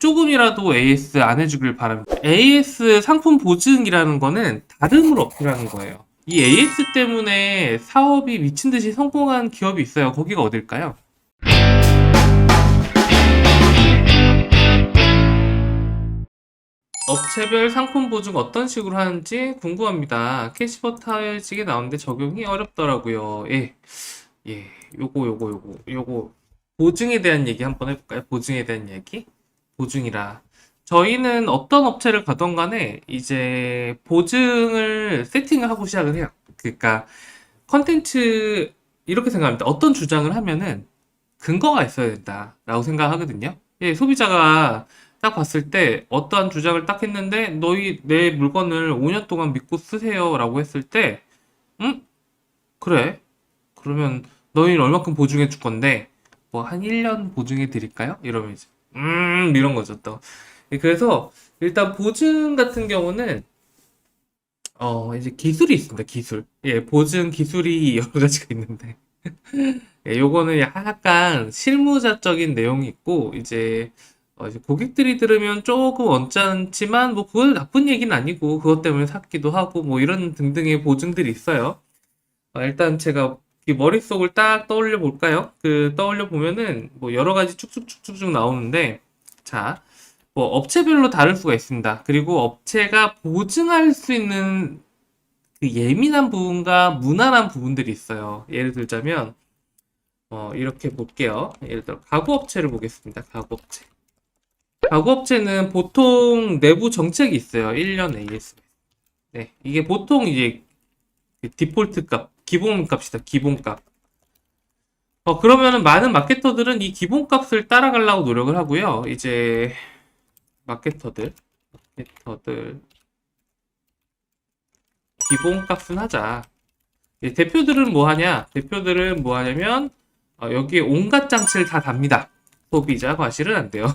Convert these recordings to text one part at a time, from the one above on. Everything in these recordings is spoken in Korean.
조금이라도 AS 안 해주길 바랍니다. AS 상품 보증이라는 거는 다름을 어필하는 거예요. 이 AS 때문에 사업이 미친 듯이 성공한 기업이 있어요. 거기가 어딜까요? 업체별 상품 보증 어떤 식으로 하는지 궁금합니다. 캐시버타직에 나오는데 적용이 어렵더라고요. 예, 요거. 보증에 대한 얘기 한번 해볼까요? 보증에 대한 얘기? 보증이라. 저희는 어떤 업체를 가던 간에 이제 보증을 세팅을 하고 시작을 해요. 그러니까 컨텐츠 이렇게 생각합니다. 어떤 주장을 하면은 근거가 있어야 된다라고 생각하거든요. 예, 소비자가 딱 봤을 때 어떠한 주장을 딱 했는데 너희 내 물건을 5년 동안 믿고 쓰세요라고 했을 때 그래. 그러면 너희는 얼마큼 보증해 줄 건데 뭐 한 1년 보증해 드릴까요? 이러면 이제 이런 거죠 또. 예, 그래서 일단 보증 같은 경우는 이제 기술이 있습니다. 기술. 예, 보증 기술이 여러 가지가 있는데 예, 요거는 약간 실무자적인 내용이 있고, 이제 고객들이 들으면 조금 언짢지만, 뭐, 그건 나쁜 얘기는 아니고, 그것 때문에 샀기도 하고, 뭐, 이런 등등의 보증들이 있어요. 일단 제가 이 머릿속을 딱 떠올려 볼까요? 떠올려 보면은, 뭐, 여러 가지 쭉쭉쭉쭉 나오는데, 자, 뭐, 업체별로 다를 수가 있습니다. 그리고 업체가 보증할 수 있는 그 예민한 부분과 무난한 부분들이 있어요. 예를 들자면, 이렇게 볼게요. 예를 들어 가구업체를 보겠습니다. 가구업체. 가구업체는 보통 내부 정책이 있어요. 1년 AS. 네, 이게 보통 이제 그 디폴트 값, 기본값이다. 기본값. 그러면은 많은 마케터들은 이 기본값을 따라가려고 노력을 하고요. 이제 마케터들 기본값은 하자. 대표들은 뭐 하냐? 대표들은 뭐 하냐면 여기에 온갖 장치를 다 답니다. 소비자 과실은 안 돼요.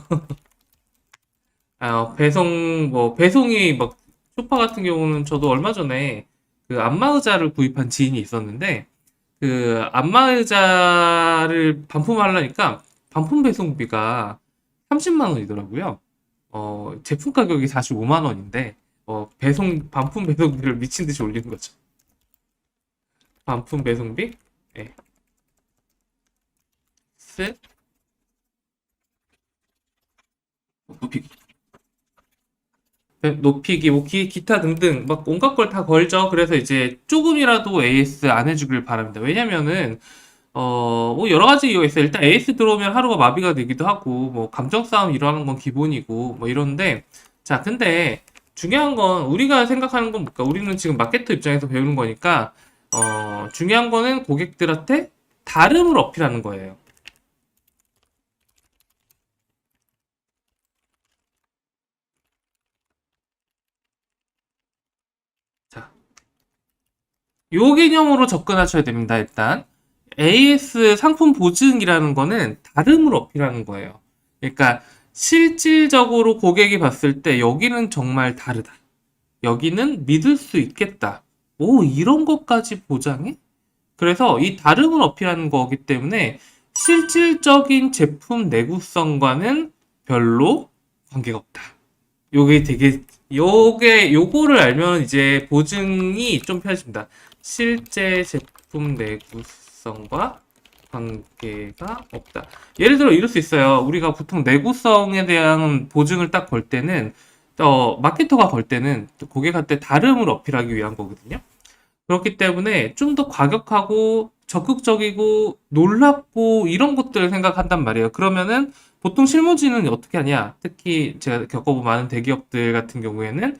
배송이 막, 쇼파 같은 경우는 저도 얼마 전에 그 안마의자를 구입한 지인이 있었는데, 그 안마의자를 반품하려니까 반품 배송비가 30만 원이더라고요. 제품 가격이 45만 원인데, 반품 배송비를 미친 듯이 올리는 거죠. 반품 배송비? 네. 스 높이기. 높이기, 뭐 기타 등등 막 온갖 걸 다 걸죠. 그래서 이제 조금이라도 AS 안 해주길 바랍니다. 왜냐면은 뭐 여러 가지 이유가 있어요. 일단 AS 들어오면 하루가 마비가 되기도 하고 뭐 감정 싸움 일어나는 건 기본이고 뭐 이런데 자 근데 중요한 건 우리가 생각하는 건 뭘까? 우리는 지금 마케터 입장에서 배우는 거니까 중요한 거는 고객들한테 다름을 어필하는 거예요. 자, 요 개념으로 접근하셔야 됩니다, 일단. AS 상품 보증이라는 거는 다름을 어필하는 거예요. 그러니까 실질적으로 고객이 봤을 때 여기는 정말 다르다. 여기는 믿을 수 있겠다. 오, 이런 것까지 보장해? 그래서 이 다름을 어필하는 거기 때문에 실질적인 제품 내구성과는 별로 관계가 없다. 요게 되게 요거를 알면 이제 보증이 좀 편해집니다. 실제 제품 내구성과 관계가 없다. 예를 들어 이럴 수 있어요. 우리가 보통 내구성에 대한 보증을 딱 걸 때는 마케터가 걸 때는 고객한테 다름을 어필하기 위한 거거든요. 그렇기 때문에 좀 더 과격하고 적극적이고 놀랍고 이런 것들을 생각한단 말이에요. 그러면은 보통 실무진은 어떻게 하냐? 특히 제가 겪어본 많은 대기업들 같은 경우에는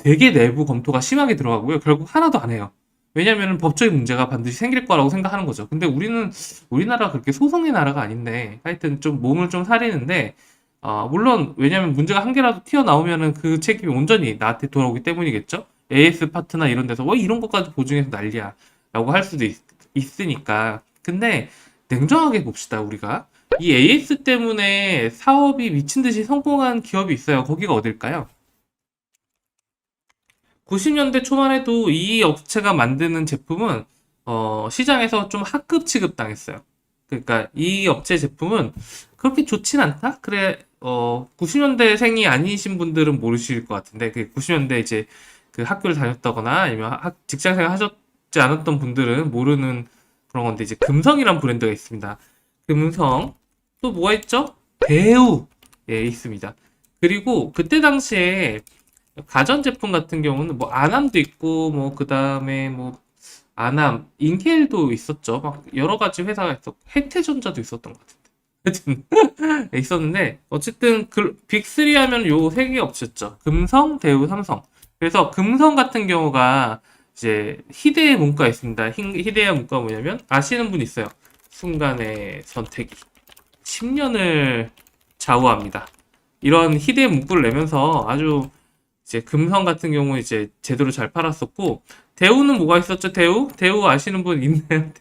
되게 내부 검토가 심하게 들어가고요. 결국 하나도 안 해요. 왜냐면은 법적인 문제가 반드시 생길 거라고 생각하는 거죠. 근데 우리나라가 그렇게 소송의 나라가 아닌데 하여튼 좀 몸을 좀 사리는데 물론 왜냐면 문제가 한 개라도 튀어나오면은 그 책임이 온전히 나한테 돌아오기 때문이겠죠. AS 파트나 이런 데서 왜 이런 것까지 보증해서 난리야 라고 할 수도 있으니까. 근데 냉정하게 봅시다, 우리가. 이 AS 때문에 사업이 미친 듯이 성공한 기업이 있어요. 거기가 어딜까요? 90년대 초만 해도 이 업체가 만드는 제품은 시장에서 좀 하급 취급 당했어요. 그러니까 이 업체 제품은 그렇게 좋진 않다? 그래, 90년대생이 아니신 분들은 모르실 것 같은데, 그 90년대 이제 그 학교를 다녔다거나 아니면 직장생활 하셨지 않았던 분들은 모르는 그런 건데, 이제 금성이란 브랜드가 있습니다. 금성. 또 뭐가 있죠? 대우. 예, 있습니다. 그리고 그때 당시에 가전제품 같은 경우는 뭐 아남도 있고, 뭐, 그 다음에 뭐, 아남, 인텔도 있었죠. 막 여러 가지 회사가 있었고, 혜태전자도 있었던 것 같은데. 하여튼, 있었는데, 어쨌든, 빅3 하면 요 세 개 업체였죠. 금성, 대우, 삼성. 그래서 금성 같은 경우가 이제 희대의 문과가 있습니다. 희대의 문과가 뭐냐면, 아시는 분 있어요. 순간의 선택이. 10년을 좌우합니다. 이런 희대의 문구를 내면서 아주 이제 금성 같은 경우 이제 제대로 잘 팔았었고, 대우는 뭐가 있었죠? 대우 아시는 분 있나요?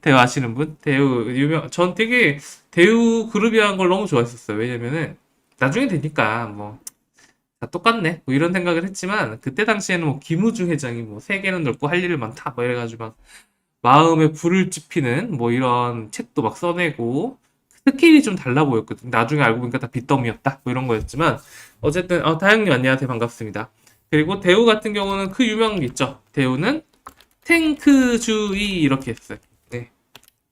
대우 아시는 분? 대우 전 되게 대우 그룹이라는 걸 너무 좋아했었어요. 왜냐면은 나중에 되니까 뭐 다 똑같네 뭐 이런 생각을 했지만, 그때 당시에는 뭐 김우중 회장이 뭐 세계는 넓고 할 일을 많다 뭐 이래가지고 막 마음에 불을 지피는 뭐 이런 책도 막 써내고 스킬이 좀 달라 보였거든. 나중에 알고 보니까 다 빚더미였다 뭐 이런 거였지만, 어쨌든 다영님 안녕하세요. 반갑습니다. 그리고 대우 같은 경우는 그 유명한 게 있죠. 대우는 탱크주의 이렇게 했어요. 네,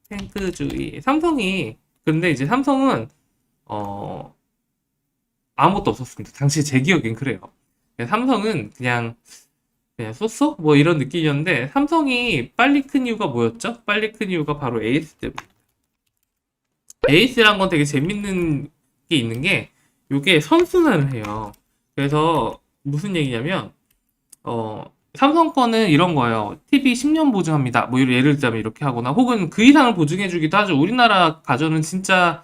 탱크주의. 삼성이, 근데 이제 삼성은 어 아무것도 없었습니다. 당시 제 기억엔 그래요. 삼성은 그냥 쏘쏘 뭐 이런 느낌이었는데, 삼성이 빨리 큰 이유가 뭐였죠? 빨리 큰 이유가 바로 에이스 때문에. 에이스란 건 되게 재밌는 게 있는 게, 요게 선순환을 해요. 그래서 무슨 얘기냐면, 삼성 거는 이런 거예요. TV 10년 보증합니다. 뭐 예를 들자면 이렇게 하거나, 혹은 그 이상을 보증해주기도 하죠. 우리나라 가전은 진짜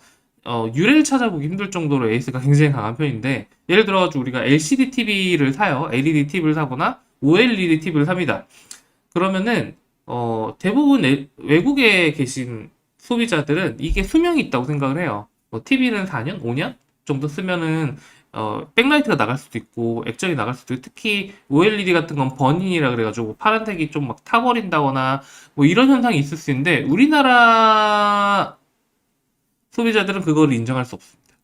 유래를 찾아보기 힘들 정도로 에이스가 굉장히 강한 편인데, 예를 들어가지고 우리가 LCD TV를 사요. LED TV를 사거나 OLED TV를 삽니다. 그러면은 대부분 외국에 계신 소비자들은 이게 수명이 있다고 생각을 해요. 뭐 TV는 4년, 5년 정도 쓰면은 백라이트가 나갈 수도 있고 액정이 나갈 수도 있고, 특히 OLED 같은 건 버닝이라 그래가지고 파란색이 좀 막 타버린다거나 뭐 이런 현상이 있을 수 있는데, 우리나라 소비자들은 그걸 인정할 수 없습니다.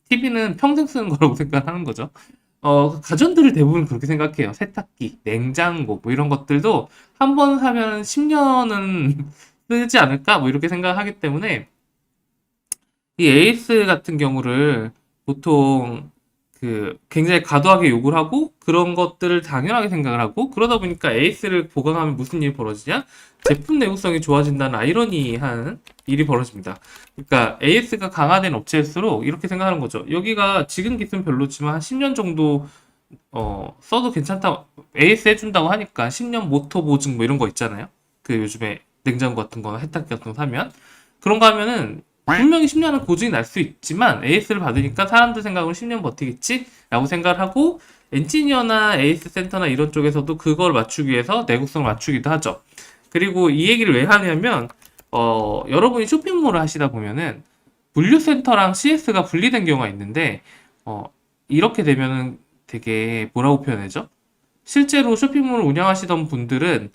TV는 평생 쓰는 거라고 생각하는 거죠. 가전들을 대부분 그렇게 생각해요. 세탁기, 냉장고, 뭐 이런 것들도 한 번 사면 10년은 쓰지 않을까? 뭐 이렇게 생각하기 때문에, 이 에이스 같은 경우를 보통 굉장히 과도하게 욕을 하고, 그런 것들을 당연하게 생각을 하고, 그러다 보니까 에이스를 보강하면 무슨 일이 벌어지냐? 제품 내구성이 좋아진다는 아이러니한 일이 벌어집니다. 그러니까 AS가 강화된 업체일수록 이렇게 생각하는 거죠. 여기가 지금 기술은 별로지만 한 10년 정도 써도 괜찮다. AS 해준다고 하니까 10년 모터 보증 뭐 이런 거 있잖아요. 그 요즘에 냉장고 같은 거나 세탁기 같은 거 사면 그런 거 하면은 분명히 10년은 보증이 날 수 있지만, AS를 받으니까 사람들 생각으로 10년 버티겠지? 라고 생각을 하고, 엔지니어나 AS 센터나 이런 쪽에서도 그걸 맞추기 위해서 내구성을 맞추기도 하죠. 그리고 이 얘기를 왜 하냐면, 여러분이 쇼핑몰을 하시다 보면은 물류센터랑 CS가 분리된 경우가 있는데, 이렇게 되면은 되게 뭐라고 표현하죠? 실제로 쇼핑몰을 운영하시던 분들은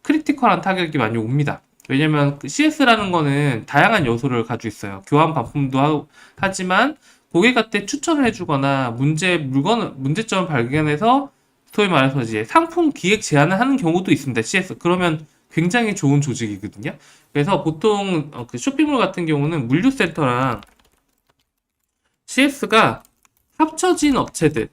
크리티컬한 타격이 많이 옵니다. 왜냐면 CS라는 거는 다양한 요소를 가지고 있어요. 교환 반품도 하지만 고객한테 추천을 해주거나 문제점을 발견해서 소위 말해서 이제 상품 기획 제안을 하는 경우도 있습니다. CS. 그러면 굉장히 좋은 조직이거든요. 그래서 보통 그 쇼핑몰 같은 경우는 물류센터랑 CS가 합쳐진 업체들,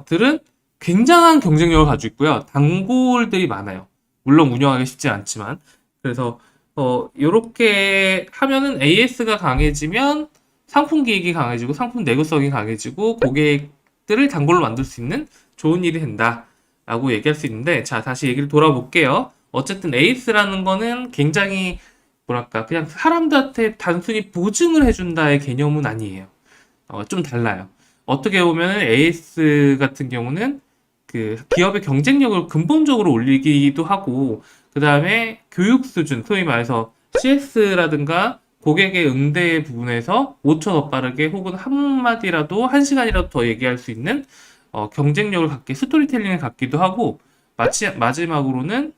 들은 굉장한 경쟁력을 가지고 있고요. 단골들이 많아요. 물론 운영하기 쉽지 않지만. 그래서 요렇게 하면은 AS가 강해지면 상품 기획이 강해지고 상품 내구성이 강해지고 고객들을 단골로 만들 수 있는 좋은 일이 된다라고 얘기할 수 있는데, 자, 다시 얘기를 돌아볼게요. 어쨌든 AS라는 거는 굉장히 뭐랄까, 그냥 사람들한테 단순히 보증을 해준다의 개념은 아니에요. 좀 달라요. 어떻게 보면 AS 같은 경우는 그 기업의 경쟁력을 근본적으로 올리기도 하고, 그 다음에 교육 수준, 소위 말해서 CS라든가 고객의 응대 부분에서 5초 더 빠르게 혹은 한마디라도, 한 시간이라도 더 얘기할 수 있는 경쟁력을 갖게, 스토리텔링을 갖기도 하고, 마지막으로는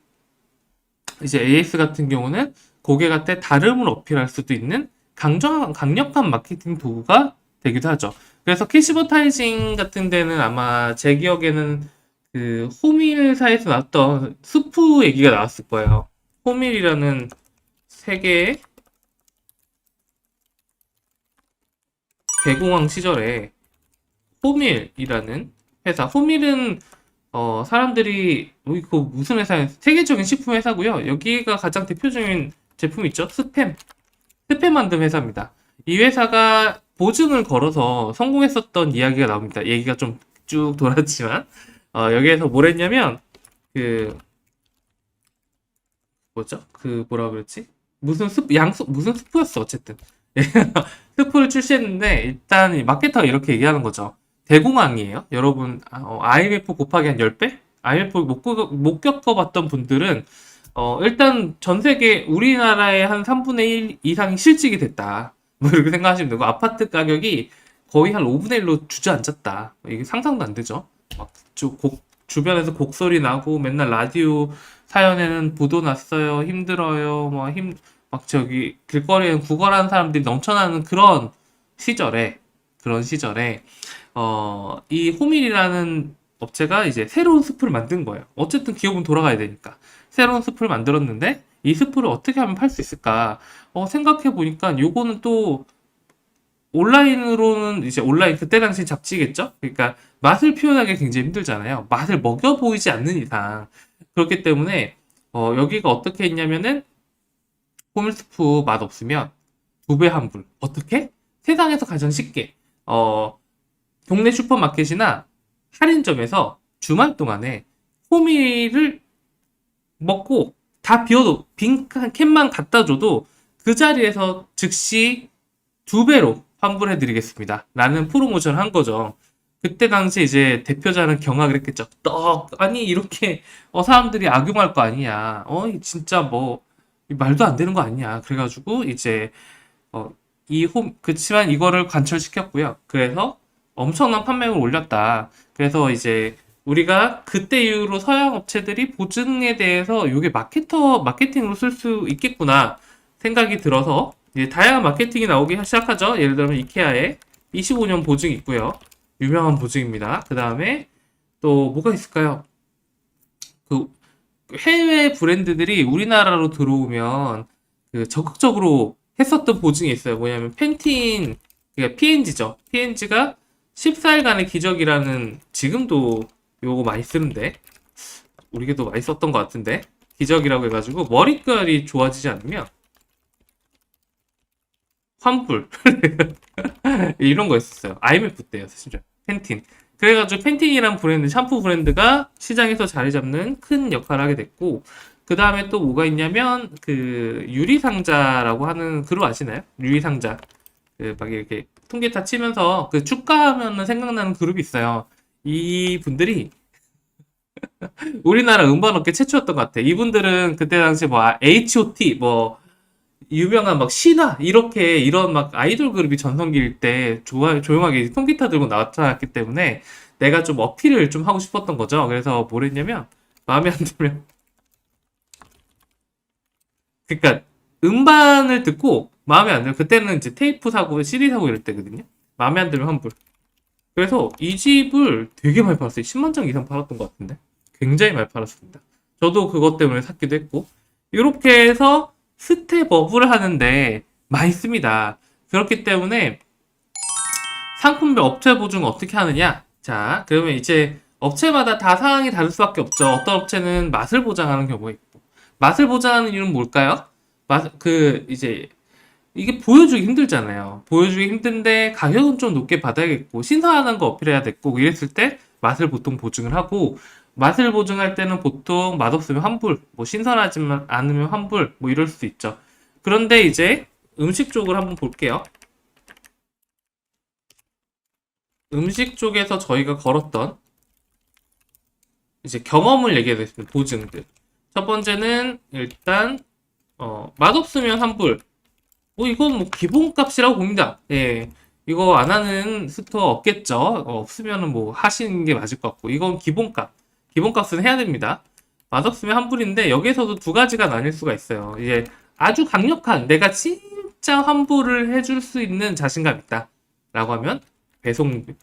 이제 AS 같은 경우는 고객한테 다름을 어필할 수도 있는 강력한 마케팅 도구가 되기도 하죠. 그래서 캐시버타이징 같은 데는 아마 제 기억에는 그 호밀사에서 나왔던 스프 얘기가 나왔을 거예요. 호밀이라는 세계의 대공황 시절에 호밀이라는 회사, 호밀은 사람들이 이거 무슨 회사예요? 세계적인 식품 회사고요. 여기가 가장 대표적인 제품이 있죠. 스팸 만든 회사입니다. 이 회사가 보증을 걸어서 성공했었던 이야기가 나옵니다. 얘기가 좀 쭉 돌았지만 여기에서 뭘 했냐면 그 뭐죠? 그 뭐라 그랬지? 무슨 스프였어 어쨌든. 스프를 출시했는데 일단 이 마케터가 이렇게 얘기하는 거죠. 대공황이에요. 여러분 IMF 곱하기 한 10배? IMF 못 겪어봤던 분들은 일단 전 세계 우리나라의 한 3분의 1 이상이 실직이 됐다. 뭐 이렇게 생각하시면 되고 아파트 가격이 거의 한 5분의 1로 주저앉았다. 이게 상상도 안 되죠. 막 주변에서 곡소리 나고 맨날 라디오 사연에는 부도 났어요. 힘들어요. 막 저기 길거리에 구걸하는 사람들이 넘쳐나는 그런 시절에 이 호밀이라는 업체가 이제 새로운 스프를 만든 거예요. 어쨌든 기업은 돌아가야 되니까. 새로운 스프를 만들었는데 이 스프를 어떻게 하면 팔 수 있을까? 생각해 보니까 요거는 또 온라인으로는 이제 온라인 그때 당시 잡지겠죠? 그러니까 맛을 표현하기 굉장히 힘들잖아요. 맛을 먹여 보이지 않는 이상. 그렇기 때문에 여기가 어떻게 했냐면은 호밀스프 맛 없으면 2배 환불. 어떻게? 세상에서 가장 쉽게 동네 슈퍼마켓이나 할인점에서 주말 동안에 호밀을 먹고 다 비워도 빈 캔만 갖다 줘도 그 자리에서 즉시 2배로 환불해 드리겠습니다. 라는 프로모션을 한 거죠. 그때 당시 이제 대표자는 경악을 했겠죠. 아니 이렇게 사람들이 악용할 거 아니냐. 진짜 뭐 말도 안 되는 거 아니냐. 그래가지고 이제 그치만 이거를 관철시켰고요. 그래서 엄청난 판매額을 올렸다. 그래서 이제 우리가 그때 이후로 서양 업체들이 보증에 대해서 이게 마케팅으로 쓸 수 있겠구나 생각이 들어서 이제 다양한 마케팅이 나오기 시작하죠. 예를 들면 이케아에 25년 보증이 있고요. 유명한 보증입니다. 그 다음에 또 뭐가 있을까요? 그 해외 브랜드들이 우리나라로 들어오면 그 적극적으로 했었던 보증이 있어요. 뭐냐면 펜틴, 그러니까 P&G죠. P&G가 14일간의 기적이라는 지금도 요거 많이 쓰는데 우리게도 많이 썼던 것 같은데 기적이라고 해가지고 머릿결이 좋아지지 않으면 환불 이런 거 있었어요. IMF 때요, 진짜. 펜틴. 그래가지고 펜틴이란 브랜드, 샴푸 브랜드가 시장에서 자리 잡는 큰 역할을 하게 됐고, 그 다음에 또 뭐가 있냐면, 그, 유리상자라고 하는 그룹 아시나요? 유리상자. 막 이렇게 통기타 치면서 그 축가하면 생각나는 그룹이 있어요. 이 분들이 우리나라 음반업계 최초였던 것 같아. 이분들은 그때 당시 뭐, H.O.T, 뭐, 유명한 막 신화 이렇게 이런 막 아이돌 그룹이 전성기일 때 조용하게 통기타 들고 나타났기 때문에 내가 좀 어필을 좀 하고 싶었던 거죠. 그래서 뭘 했냐면 마음에 안 들면 그러니까 음반을 듣고 마음에 안 들면 그때는 이제 테이프 사고 CD 사고 이럴 때거든요. 마음에 안 들면 환불. 그래서 이 집을 되게 많이 팔았어요. 10만 장 이상 팔았던 것 같은데 굉장히 많이 팔았습니다. 저도 그것 때문에 샀기도 했고 이렇게 해서 스텝업을 하는데 많이 씁니다. 그렇기 때문에 상품별 업체 보증 어떻게 하느냐? 자, 그러면 이제 업체마다 다 상황이 다를 수밖에 없죠. 어떤 업체는 맛을 보장하는 경우가 있고, 맛을 보장하는 이유는 뭘까요? 이제 이게 보여주기 힘들잖아요. 보여주기 힘든데 가격은 좀 높게 받아야겠고 신선하다는 거 어필해야 됐고 이랬을 때 맛을 보통 보증을 하고 맛을 보증할 때는 보통 맛없으면 환불, 뭐 신선하지 않으면 환불, 뭐 이럴 수도 있죠. 그런데 이제 음식 쪽을 한번 볼게요. 음식 쪽에서 저희가 걸었던 이제 경험을 얘기하겠습니다. 보증들. 첫 번째는 일단 맛없으면 환불. 뭐 이건 뭐 기본값이라고 봅니다. 예. 이거 안 하는 스토어 없겠죠. 없으면은 뭐 하시는 게 맞을 것 같고 이건 기본값. 기본값은 해야 됩니다. 맛없으면 환불인데 여기에서도 두 가지가 나뉠 수가 있어요. 이제 아주 강력한 내가 진짜 환불을 해줄 수 있는 자신감 있다 라고 하면 배송비,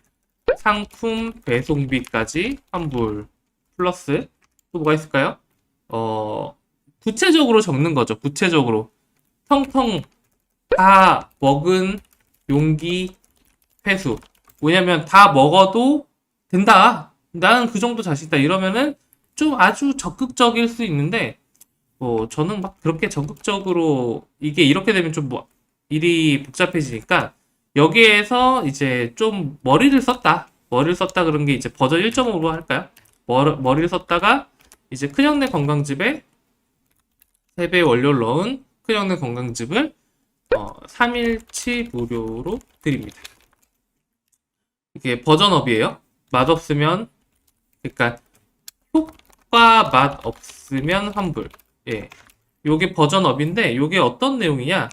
상품 배송비까지 환불 플러스 또 뭐가 있을까요? 구체적으로 적는 거죠. 구체적으로 텅텅 다 먹은 용기 회수. 왜냐면 다 먹어도 된다. 나는 그 정도 자신 있다. 이러면은 좀 아주 적극적일 수 있는데 저는 막 그렇게 적극적으로 이게 이렇게 되면 좀 뭐 일이 복잡해지니까 여기에서 이제 좀 머리를 썼다. 머리를 썼다 그런 게 이제 버전 1.5로 할까요? 머리를 썼다가 이제 큰형네 건강즙에 3배 원료를 넣은 큰형네 건강즙을 3일치 무료로 드립니다. 이게 버전업이에요. 맛없으면 그러니까 효과 맛 없으면 환불. 예. 요게 버전업인데 요게 어떤 내용이냐?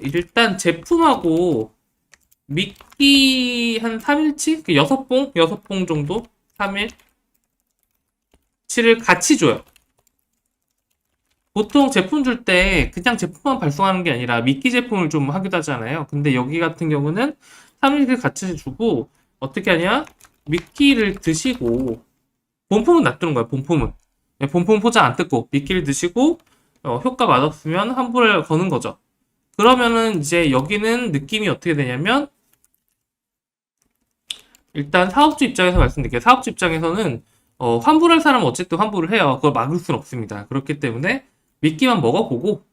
일단 제품하고 미끼 한 3일치? 6봉 정도? 3일치를 같이 줘요. 보통 제품 줄 때 그냥 제품만 발송하는 게 아니라 미끼 제품을 좀 하기도 하잖아요. 근데 여기 같은 경우는 3일을 같이 주고 어떻게 하냐? 미끼를 드시고 본품은 놔두는 거야. 본품은. 본품 포장 안 뜯고 미끼를 드시고 효과 맛없으면 환불을 거는 거죠. 그러면은 이제 여기는 느낌이 어떻게 되냐면 일단 사업주 입장에서 말씀드릴게요. 사업주 입장에서는 환불할 사람은 어쨌든 환불을 해요. 그걸 막을 수는 없습니다. 그렇기 때문에 미끼만 먹어보고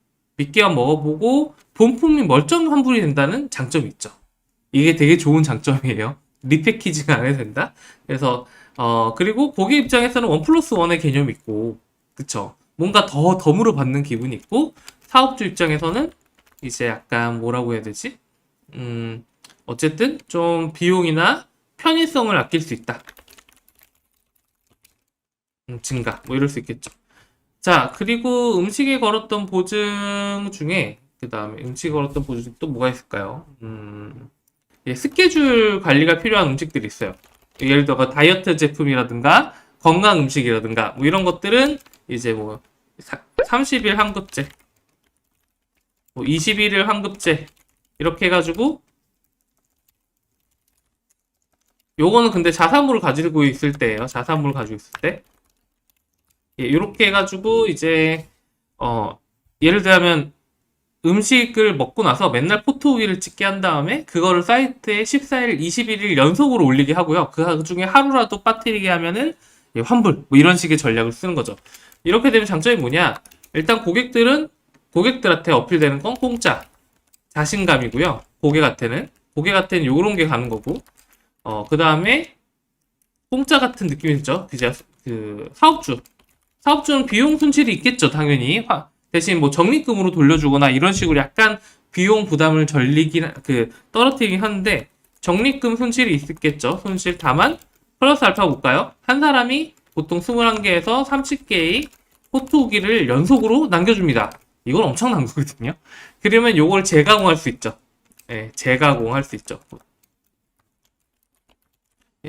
본품이 멀쩡히 환불이 된다는 장점이 있죠. 이게 되게 좋은 장점이에요. 리패키징 안 해도 된다. 그래서 그리고 고객 입장에서는 원 플러스 원의 개념이 있고, 그쵸? 뭔가 더 덤으로 받는 기분이 있고, 사업주 입장에서는 이제 약간 뭐라고 해야 되지? 어쨌든 좀 비용이나 편의성을 아낄 수 있다. 증가, 뭐 이럴 수 있겠죠. 자, 그리고 음식에 걸었던 보증 중에, 그 다음에 음식에 걸었던 보증 중에 또 뭐가 있을까요? 예, 스케줄 관리가 필요한 음식들이 있어요. 예를 들어 다이어트 제품이라든가 건강 음식이라든가 뭐 이런 것들은 이제 뭐 30일 환급제, 뭐 21일 환급제 이렇게 해가지고 요거는 근데 자사물을 가지고 있을 때예요. 자사물을 가지고 있을 때. 예, 이렇게 해가지고 이제 예를 들면 음식을 먹고 나서 맨날 포토 후기를 찍게 한 다음에 그거를 사이트에 14일, 21일 연속으로 올리게 하고요. 그 중에 하루라도 빠뜨리게 하면은 예, 환불 뭐 이런 식의 전략을 쓰는 거죠. 이렇게 되면 장점이 뭐냐? 일단 고객들한테 어필되는 건 공짜 자신감이고요. 고객한테는 요런 게 가는 거고 그 다음에 공짜 같은 느낌이 있죠. 그 사업주는 비용 손실이 있겠죠, 당연히. 대신 뭐 적립금으로 돌려주거나 이런 식으로 약간 비용 부담을 떨어뜨리긴 하는데 적립금 손실이 있겠죠. 손실 다만 플러스 알파 볼까요? 한 사람이 보통 21개에서 30개의 포토 후기를 연속으로 남겨줍니다. 이건 엄청난 거거든요. 그러면 요걸 재가공할 수 있죠. 예, 재가공할 수 있죠.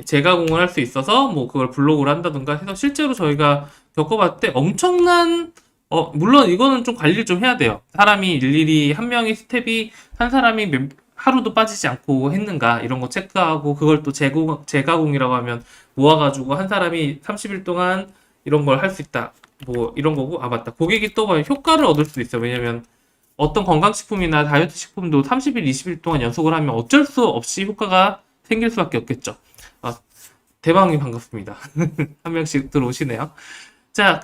재가공을 할 수 있어서 뭐 그걸 블로그로 한다든가 해서 실제로 저희가 겪어봤을 때 엄청난 물론 이거는 좀 관리를 좀 해야 돼요. 사람이 일일이 한 명의 스텝이 한 사람이 하루도 빠지지 않고 했는가 이런 거 체크하고 그걸 또 재가공이라고 하면 모아가지고 한 사람이 30일 동안 이런 걸 할 수 있다. 뭐 이런 거고 맞다. 고객이 또 효과를 얻을 수도 있어요. 왜냐면 어떤 건강식품이나 다이어트 식품도 30일, 20일 동안 연속을 하면 어쩔 수 없이 효과가 생길 수밖에 없겠죠. 대방이 반갑습니다. 한 명씩 들어오시네요. 자,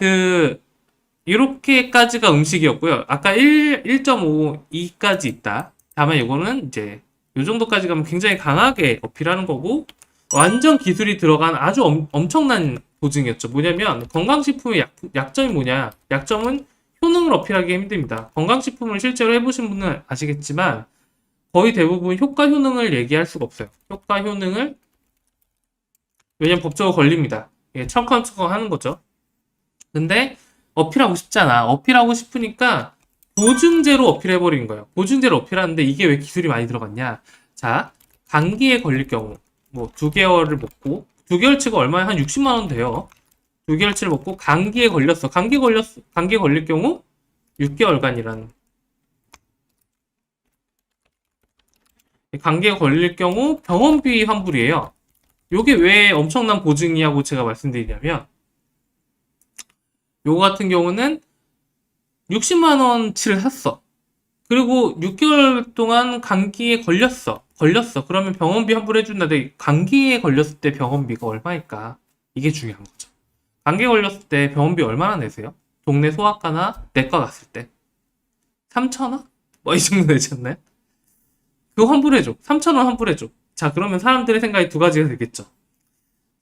이렇게까지가 음식이었고요. 아까 1.5, 2까지 있다. 다만 이거는 이제 요 정도까지 가면 굉장히 강하게 어필하는 거고 완전 기술이 들어간 아주 엄청난 보증이었죠. 뭐냐면 건강식품의 약점이 뭐냐? 약점은 효능을 어필하기 힘듭니다. 건강식품을 실제로 해보신 분은 아시겠지만 거의 대부분 효과 효능을 얘기할 수가 없어요. 효과 효능을 왜냐면 법적으로 걸립니다. 예, 첨컹첨컹 하는 거죠. 근데 어필하고 싶잖아. 어필하고 싶으니까 보증제로 어필해버린 거예요. 보증제로 어필하는데 이게 왜 기술이 많이 들어갔냐? 자, 감기에 걸릴 경우 뭐 2개월을 먹고 2개월치가 얼마야? 한 60만 원 돼요. 2개월치를 먹고 감기에 걸렸어. 감기 걸릴 경우 6개월간이란 감기에 걸릴 경우 병원비 환불이에요. 요게 왜 엄청난 보증이냐고 제가 말씀드리냐면, 요거 같은 경우는 60만 원치를 샀어. 그리고 6개월 동안 감기에 걸렸어. 그러면 병원비 환불해준다는데, 감기에 걸렸을 때 병원비가 얼마일까? 이게 중요한 거죠. 감기에 걸렸을 때 병원비 얼마나 내세요? 동네 소아과나 내과 갔을 때. 3,000원? 뭐 이 정도 내지 않나요? 그거 환불해줘. 3,000원 환불해줘. 자, 그러면 사람들의 생각이 두 가지가 되겠죠.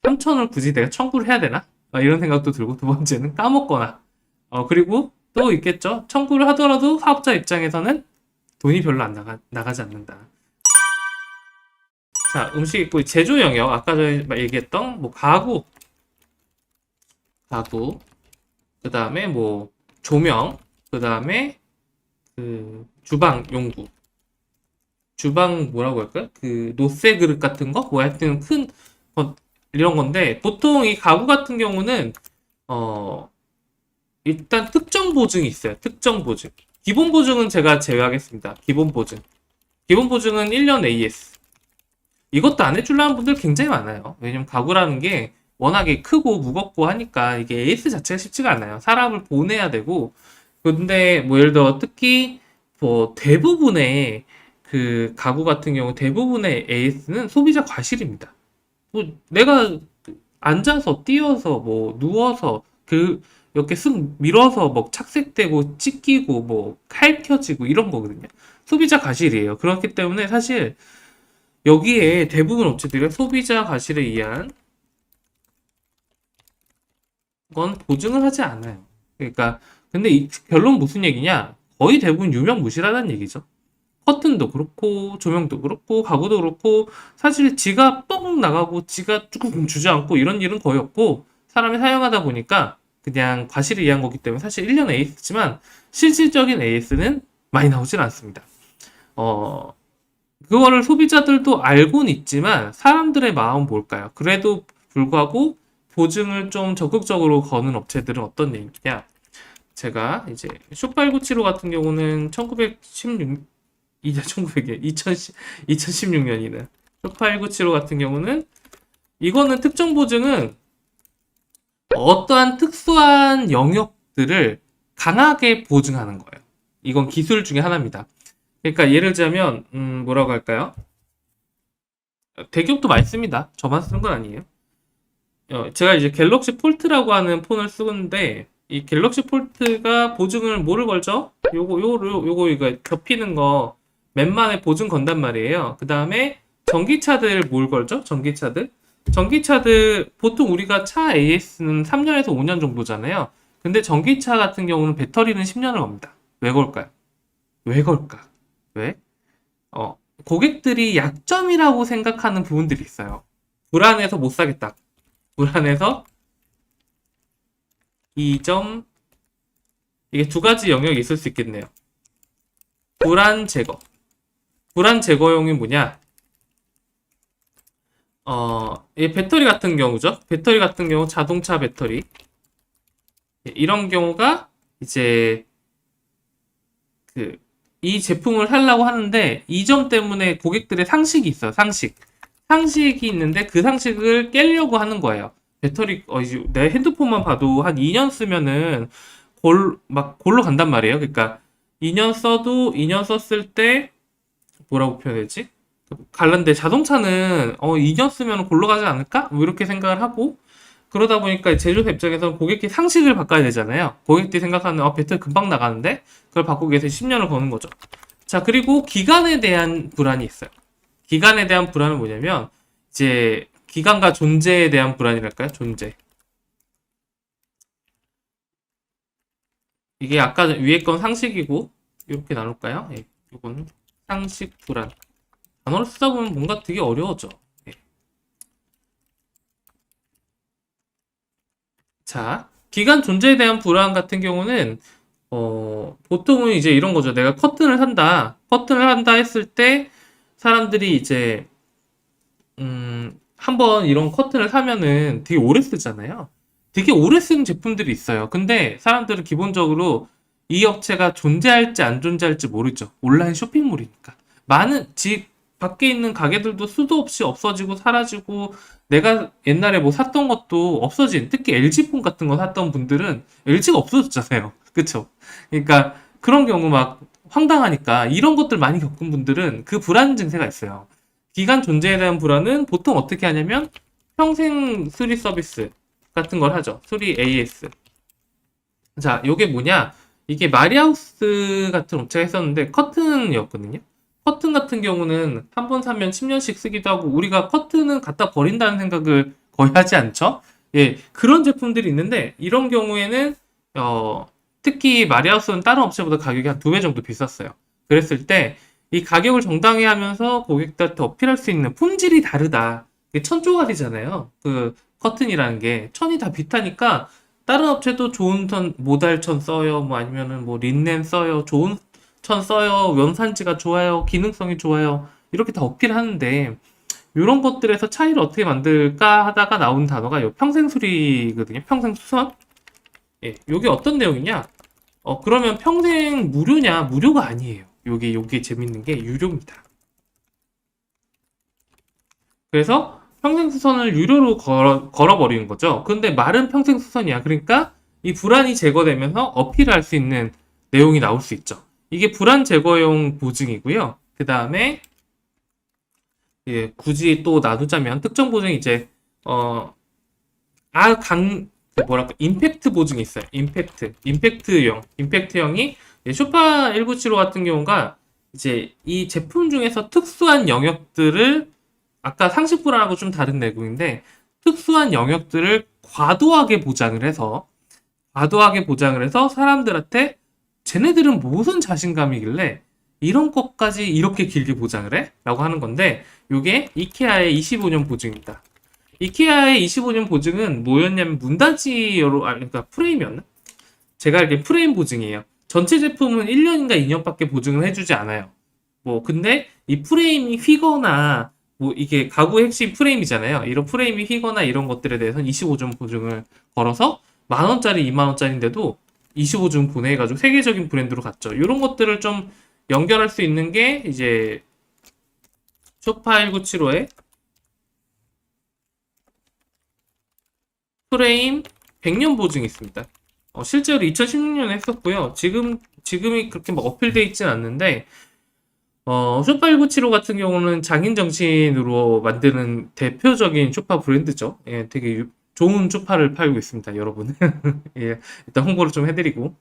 3,000원을 굳이 내가 청구를 해야 되나? 이런 생각도 들고, 두 번째는 까먹거나. 그리고 또 있겠죠. 청구를 하더라도 사업자 입장에서는 돈이 별로 안 나가지 않는다. 자, 음식 있고, 제조 영역. 아까 전에 얘기했던, 뭐, 가구, 그 다음에 뭐, 조명, 그 다음에 그, 주방 용구. 주방 뭐라고 할까요? 그, 노쇠 그릇 같은 거? 뭐, 하여튼 이런 건데, 보통 이 가구 같은 경우는, 일단 특정 보증이 있어요. 특정 보증. 기본 보증은 제가 제외하겠습니다. 기본 보증. 기본 보증은 1년 AS. 이것도 안 해주려는 분들 굉장히 많아요. 왜냐면 가구라는 게 워낙에 크고 무겁고 하니까 이게 AS 자체가 쉽지가 않아요. 사람을 보내야 되고. 근데 뭐 예를 들어 특히 뭐 대부분의 그 가구 같은 경우 대부분의 AS는 소비자 과실입니다. 뭐 내가 앉아서 뛰어서 뭐 누워서 이렇게 쓱 밀어서 뭐 착색되고 찢기고 뭐 칼켜지고 이런 거거든요. 소비자 과실이에요. 그렇기 때문에 사실 여기에 대부분 업체들이 소비자 과실에 의한 건 보증을 하지 않아요. 그러니까 근데 이 결론 무슨 얘기냐? 거의 대부분 유명무실하다는 얘기죠. 커튼도 그렇고 조명도 그렇고 가구도 그렇고 사실 지가 뻥 나가고 지가 쭈꾸금 주저앉고 이런 일은 거의 없고 사람이 사용하다 보니까 그냥 과실을 이해한 거기 때문에 사실 1년 AS지만 실질적인 AS는 많이 나오진 않습니다. 그거를 소비자들도 알고는 있지만 사람들의 마음은 뭘까요? 그래도 불구하고 보증을 좀 적극적으로 거는 업체들은 어떤 얘기냐? 제가 이제 쇼8975 같은 경우는 1916 이제 1900에 2016년이네. 쇼8975 같은 경우는 이거는 특정 보증은 어떠한 특수한 영역들을 강하게 보증하는 거예요. 이건 기술 중에 하나입니다. 그러니까 예를 들자면 뭐라고 할까요? 대기업도 많이 씁니다. 저만 쓰는 건 아니에요. 제가 이제 갤럭시 폴트라고 하는 폰을 쓰는데 이 갤럭시 폴트가 보증을 뭐를 걸죠? 요거 이거 겹히는 거 맨만에 보증 건단 말이에요. 그 다음에 전기차들 뭘 걸죠? 전기차들 보통 우리가 차 AS는 3년에서 5년 정도잖아요. 근데 전기차 같은 경우는 배터리는 10년을 겁니다. 왜 걸까요? 왜 걸까? 왜? 고객들이 약점이라고 생각하는 부분들이 있어요. 불안해서 못 사겠다. 불안해서 이 점, 이게 두 가지 영역이 있을 수 있겠네요. 불안 제거. 불안 제거용이 뭐냐? 이 배터리 같은 경우죠. 배터리 같은 경우 자동차 배터리. 이런 경우가 이제 이 제품을 하려고 하는데 이 점 때문에 고객들의 상식이 있어요. 상식이 있는데 그 상식을 깨려고 하는 거예요. 배터리 이제 내 핸드폰만 봐도 한 2년 쓰면은 골로 간단 말이에요. 그러니까 2년 썼을 때 뭐라고 표현하지? 갈란데 자동차는 2년 쓰면 골로 가지 않을까? 뭐 이렇게 생각을 하고 그러다 보니까 제조사 입장에서는 고객의 상식을 바꿔야 되잖아요. 고객들이 생각하는 배터리 금방 나가는데 그걸 바꾸기 위해서 10년을 거는 거죠. 자, 그리고 기간에 대한 불안이 있어요. 기간에 대한 불안은 뭐냐면 이제 기간과 존재에 대한 불안이랄까요? 존재. 이게 아까 위에 건 상식이고 이렇게 나눌까요? 예, 이건 상식 불안. 단어를 쓰다 보면 뭔가 되게 어려워져. 예. 자, 기간 존재에 대한 불안 같은 경우는 보통은 이제 이런 거죠. 내가 커튼을 한다 했을 때 사람들이 이제 한번 이런 커튼을 사면은 되게 오래 쓰잖아요. 되게 오래 쓰는 제품들이 있어요. 근데 사람들은 기본적으로 이 업체가 존재할지 안 존재할지 모르죠. 온라인 쇼핑몰이니까. 밖에 있는 가게들도 수도 없이 없어지고 사라지고 내가 옛날에 뭐 샀던 것도 없어진 특히 LG폰 같은 거 샀던 분들은 LG가 없어졌잖아요. 그쵸? 그러니까 그런 경우 막 황당하니까 이런 것들 많이 겪은 분들은 그 불안 증세가 있어요. 기간 존재에 대한 불안은 보통 어떻게 하냐면 평생 수리 서비스 같은 걸 하죠. 수리 AS. 자, 요게 뭐냐? 이게 마리하우스 같은 업체가 했었는데 커튼이었거든요. 커튼 같은 경우는 한 번 사면 10년씩 쓰기도 하고 우리가 커튼은 갖다 버린다는 생각을 거의 하지 않죠? 예, 그런 제품들이 있는데 이런 경우에는 특히 마리하우스는 다른 업체보다 가격이 한 2배 정도 비쌌어요. 그랬을 때 이 가격을 정당히 하면서 고객들한테 어필할 수 있는 품질이 다르다. 이게 천조각이잖아요. 그 커튼이라는 게 천이 다 비타니까 다른 업체도 좋은 천, 모달천 써요. 뭐 아니면은 뭐 린넨 써요. 좋은 천 써요. 원산지가 좋아요. 기능성이 좋아요. 이렇게 다 어필하는데 이런 것들에서 차이를 어떻게 만들까 하다가 나온 단어가 요 평생수리거든요. 평생수선. 예, 요게 어떤 내용이냐? 그러면 평생 무료냐? 무료가 아니에요. 요게 재밌는 게 유료입니다. 그래서 평생수선을 유료로 걸어버리는 거죠. 근데 말은 평생수선이야. 그러니까 이 불안이 제거되면서 어필할 수 있는 내용이 나올 수 있죠. 이게 불안 제거용 보증이고요. 그 다음에 예, 굳이 또 나누자면 특정 보증이 이제 어, 뭐랄까 임팩트 보증이 있어요. 임팩트형이 쇼파 1975 같은 경우가 이제 이 제품 중에서 특수한 영역들을 아까 상식 불안하고 좀 다른 내용인데 특수한 영역들을 과도하게 보장을 해서 사람들한테 쟤네들은 무슨 자신감이길래 이런 것까지 이렇게 길게 보장을 해? 라고 하는 건데 이게 이케아의 25년 보증입니다. 이케아의 25년 보증은 뭐였냐면 그러니까 프레임이었나? 제가 알기엔 프레임 보증이에요. 전체 제품은 1년인가 2년밖에 보증을 해주지 않아요. 뭐 근데 이 프레임이 휘거나 뭐 이게 가구의 핵심 프레임이잖아요. 이런 프레임이 휘거나 이런 것들에 대해서는 25점 보증을 걸어서 10,000원짜리, 20,000원짜리인데도 25점 보내가지고 세계적인 브랜드로 갔죠. 이런 것들을 좀 연결할 수 있는 게 이제 쇼파 1975의 프레임 100년 보증이 있습니다. 실제로 2016년에 했었고요. 지금이 그렇게 막 어필돼 있진 않는데 쇼파1975 같은 경우는 장인 정신으로 만드는 대표적인 쇼파 브랜드죠. 예, 되게 좋은 쇼파를 팔고 있습니다, 여러분. 예, 일단 홍보를 좀 해드리고.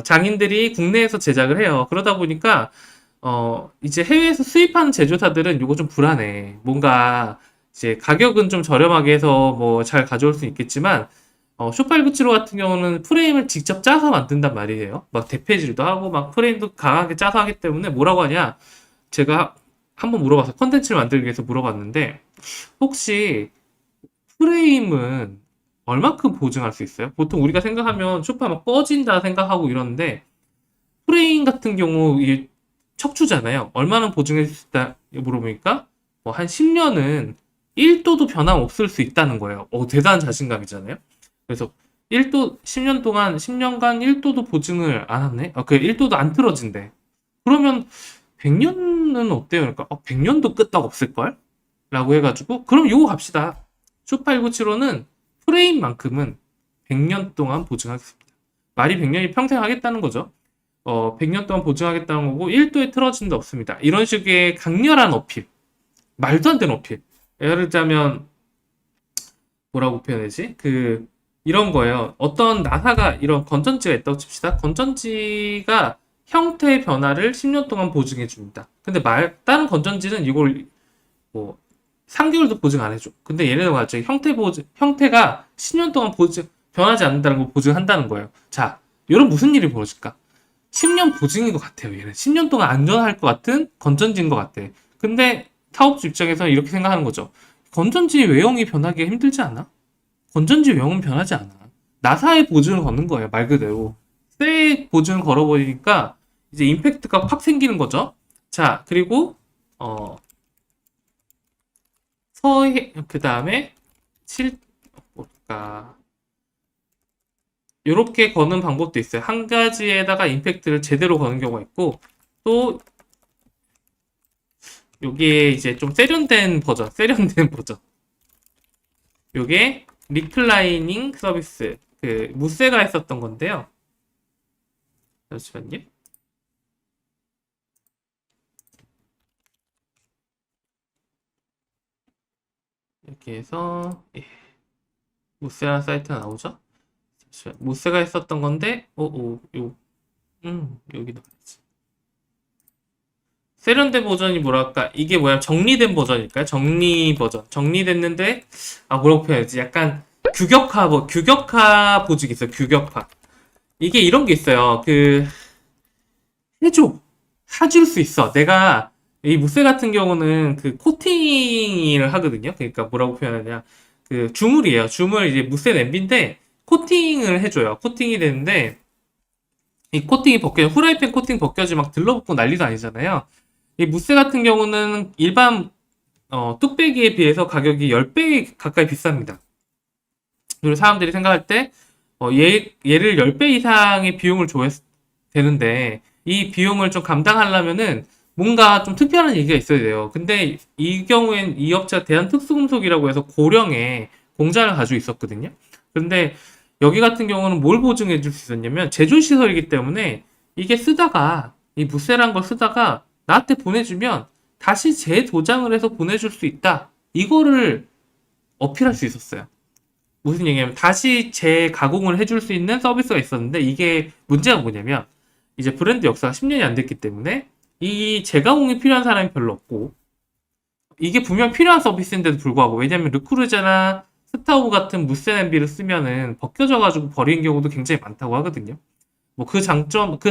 장인들이 국내에서 제작을 해요. 그러다 보니까, 이제 해외에서 수입하는 제조사들은 이거 좀 불안해. 뭔가, 이제 가격은 좀 저렴하게 해서 뭐 잘 가져올 수 있겠지만, 쇼파1975 같은 경우는 프레임을 직접 짜서 만든단 말이에요. 막 대패질도 하고, 막 프레임도 강하게 짜서 하기 때문에 뭐라고 하냐. 제가 한번 물어봐서 컨텐츠를 만들기 위해서 물어봤는데 혹시 프레임은 얼마큼 보증할 수 있어요? 보통 우리가 생각하면 소파 막 꺼진다 생각하고 이러는데 프레임 같은 경우 이게 척추잖아요. 얼마나 보증할 수 있다 물어보니까 뭐한 10년은 1도도 변함 없을 수 있다는 거예요. 대단한 자신감이잖아요. 그래서 1도 10년 동안 10년간 1도도 보증을 안 하네. 그 1도도 안 틀어진대. 그러면 100년은 어때요? 그러니까 100년도 끄떡 없을걸? 라고 해가지고 그럼 요거 갑시다. 쇼파1975는 프레임만큼은 100년 동안 보증하겠습니다. 말이 100년이 평생 하겠다는 거죠. 100년 동안 보증하겠다는 거고 1도에 틀어진 데 없습니다. 이런 식의 강렬한 어필. 말도 안 되는 어필. 예를 들자면 뭐라고 표현하지? 이런 거예요. 어떤 나사가 이런 건전지가 있다고 칩시다. 건전지가 형태의 변화를 10년 동안 보증해 줍니다. 근데 다른 건전지는 이걸 뭐 3개월도 보증 안 해줘. 근데 얘네는 갑자기 형태가 10년 동안 변하지 않는다는 걸 보증한다는 거예요. 자, 이런 무슨 일이 벌어질까? 10년 보증인 것 같아요. 얘는 10년 동안 안전할 것 같은 건전지인 것 같아. 근데 사업주 입장에서는 이렇게 생각하는 거죠. 건전지 외형이 변하기 힘들지 않아? 건전지 외형은 변하지 않아. 나사의 보증을 걷는 거예요. 말 그대로. 쇠 보증을 걸어버리니까 이제 임팩트가 확 생기는 거죠. 자, 그리고 그 다음에 뭘까? 이렇게 거는 방법도 있어요. 한 가지에다가 임팩트를 제대로 거는 경우가 있고 또 요게 이제 좀 세련된 버전, 세련된 버전. 요게 리클라이닝 서비스, 그 무쇠가 했었던 건데요. 잠시만요. 이렇게 해서 무쇠라는 사이트가 나오죠. 잠시만. 무쇠가 했었던 건데, 여기 나와야지. 세련된 버전이 뭐랄까, 이게 뭐야, 정리된 버전일까요? 정리 버전. 정리됐는데, 뭐라고 표현하지? 약간 규격화 보직이 있어요. 규격화. 이게 이런 게 있어요. 해줘. 해줄 수 있어. 내가, 이 무쇠 같은 경우는 그 코팅을 하거든요. 그러니까 뭐라고 표현하냐. 그 주물이에요. 주물 이제 무쇠 냄비인데, 코팅을 해줘요. 코팅이 되는데, 이 코팅이 후라이팬 코팅 벗겨지 막 들러붙고 난리도 아니잖아요. 이 무쇠 같은 경우는 일반 뚝배기에 비해서 가격이 10배 가까이 비쌉니다. 그리고 사람들이 생각할 때 얘를 10배 이상의 비용을 줘야 되는데 이 비용을 좀 감당하려면은 뭔가 좀 특별한 얘기가 있어야 돼요. 근데 이 경우엔 이 업체가 대한특수금속이라고 해서 고령에 공장을 가지고 있었거든요. 그런데 여기 같은 경우는 뭘 보증해 줄 수 있었냐면 제조시설이기 때문에 이게 쓰다가 이 무쇠란 걸 쓰다가 나한테 보내주면 다시 재도장을 해서 보내줄 수 있다. 이거를 어필할 수 있었어요. 무슨 얘기냐면 다시 재가공을 해줄 수 있는 서비스가 있었는데 이게 문제가 뭐냐면 이제 브랜드 역사가 10년이 안 됐기 때문에 이 재가공이 필요한 사람이 별로 없고 이게 분명 필요한 서비스인데도 불구하고 왜냐면 르크루제나 스타우브 같은 무쇠 냄비를 쓰면은 벗겨져가지고 버리는 경우도 굉장히 많다고 하거든요. 뭐 그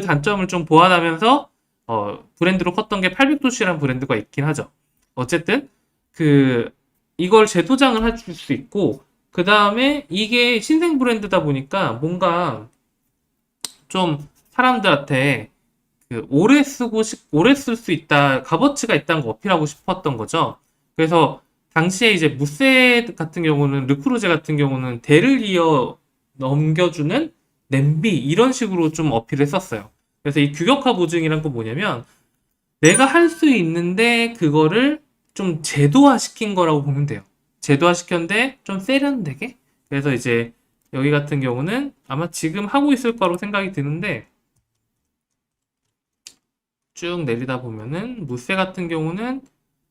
단점을 좀 보완하면서 브랜드로 컸던 게 800도씨라는 브랜드가 있긴 하죠. 어쨌든 이걸 재도장을 해줄 수 있고 그 다음에 이게 신생 브랜드다 보니까 뭔가 좀 사람들한테 오래 쓸 수 있다, 값어치가 있다는 거 어필하고 싶었던 거죠. 그래서 당시에 이제 무쇠 같은 경우는 르크루제 같은 경우는 대를 이어 넘겨주는 냄비 이런 식으로 좀 어필을 했었어요. 그래서 이 규격화 보증이란 건 뭐냐면 내가 할 수 있는데 그거를 좀 제도화 시킨 거라고 보면 돼요. 제도화 시켰는데 좀 세련되게. 그래서 이제 여기 같은 경우는 아마 지금 하고 있을 거라고 생각이 드는데 쭉 내리다 보면은 무쇠 같은 경우는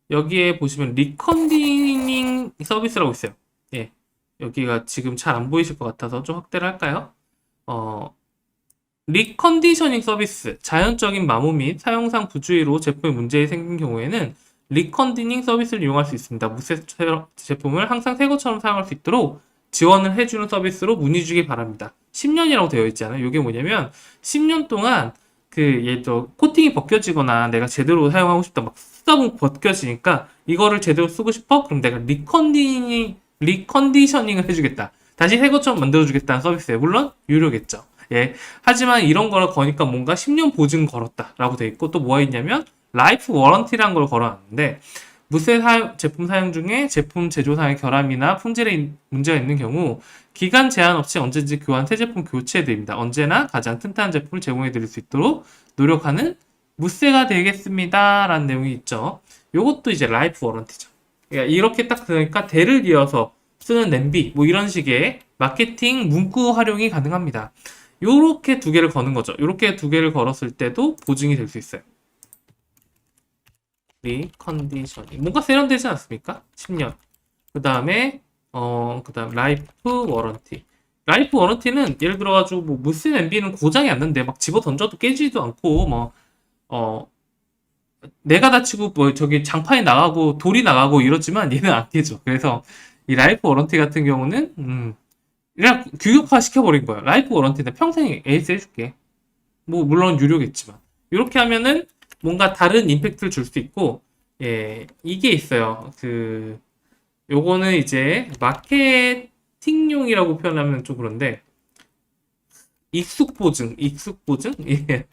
여기에 보시면 리컨디닝 서비스라고 있어요. 예. 여기가 지금 잘 안 보이실 것 같아서 좀 확대를 할까요? 리컨디셔닝 서비스. 자연적인 마모 및 사용상 부주의로 제품에 문제가 생긴 경우에는 리컨디닝 서비스를 이용할 수 있습니다. 무쇠 제품을 항상 새 것처럼 사용할 수 있도록 지원을 해주는 서비스로 문의 주기 바랍니다. 10년이라고 되어 있잖아요. 이게 뭐냐면 10년 동안 예를 들어 코팅이 벗겨지거나 내가 제대로 사용하고 싶다 막 쓰다 보면 벗겨지니까 이거를 제대로 쓰고 싶어? 그럼 내가 리컨디셔닝을 해주겠다. 다시 새 것처럼 만들어주겠다는 서비스예요. 물론 유료겠죠. 예. 하지만 이런 거를 거니까 뭔가 10년 보증 걸었다라고 돼 있고 또 뭐가 있냐면 라이프 워런티라는 걸 걸어놨는데 무쇠 제품 사용 중에 제품 제조상의 결함이나 품질에 문제가 있는 경우 기간 제한 없이 언제든지 새 제품 교체해드립니다. 언제나 가장 튼튼한 제품을 제공해드릴 수 있도록 노력하는 무쇠가 되겠습니다. 라는 내용이 있죠. 요것도 이제 라이프 워런티죠. 그러니까 이렇게 딱 들으니까 대를 이어서 쓰는 냄비 뭐 이런 식의 마케팅 문구 활용이 가능합니다. 요렇게 두 개를 거는 거죠. 요렇게 두 개를 걸었을 때도 보증이 될 수 있어요. 리컨디셔닝 뭔가 세련되지 않습니까? 10년. 그 다음에 라이프 워런티. 라이프 워런티는 예를 들어가지고 뭐 무쇠 냄비는 고장이 안 난데 막 집어 던져도 깨지지도 않고 내가 다치고 뭐 저기 장판이 나가고 돌이 나가고 이러지만 얘는 안 깨져. 그래서 이 라이프 워런티 같은 경우는 그냥 규격화 시켜버린 거야. 라이프 워런티는 평생 AS 해줄게. 뭐 물론 유료겠지만 이렇게 하면은 뭔가 다른 임팩트를 줄 수 있고 예 이게 있어요. 요거는 이제 마케팅용이라고 표현하면 좀 그런데 익숙 보증 예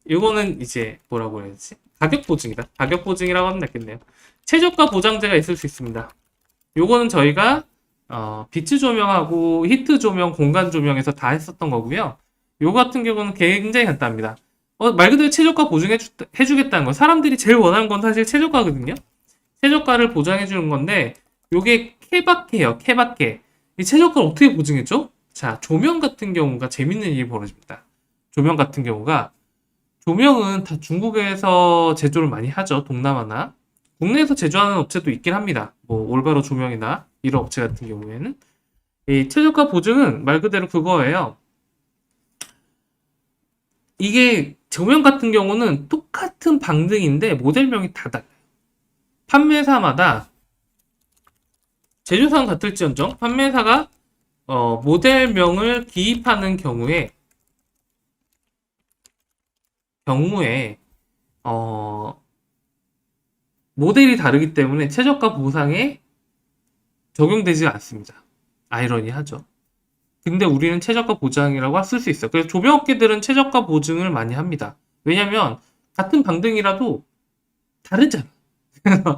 요거는 이제 뭐라고 해야지 가격 보증이다. 가격 보증이라고 하면 낫겠네요. 최저가 보장제가 있을 수 있습니다. 요거는 저희가 비트 조명하고 히트 조명, 공간 조명에서 다 했었던 거고요. 요 같은 경우는 굉장히 간단합니다. 말 그대로 최저가 보증해주겠다는 거. 사람들이 제일 원하는 건 사실 최저가거든요. 최저가를 보장해주는 건데, 요게 케바케예요, 케바케. 이 최저가를 어떻게 보증해줘? 자, 조명 같은 경우가 재밌는 일이 벌어집니다. 조명 같은 경우가, 조명은 다 중국에서 제조를 많이 하죠, 동남아나. 국내에서 제조하는 업체도 있긴 합니다. 뭐, 올바로 조명이나 이런 업체 같은 경우에는. 이 최저가 보증은 말 그대로 그거예요. 이게 조명 같은 경우는 똑같은 방등인데 모델명이 다 달라요. 판매사마다 제조사는 같을지언정 판매사가 모델명을 기입하는 경우에 어, 모델이 다르기 때문에 최저가 보상에 적용되지 않습니다. 아이러니하죠. 근데 우리는 최저가 보장이라고 쓸 수 있어요. 그래서 조명업계들은 최저가 보증을 많이 합니다. 왜냐면 같은 방등이라도 다르잖아.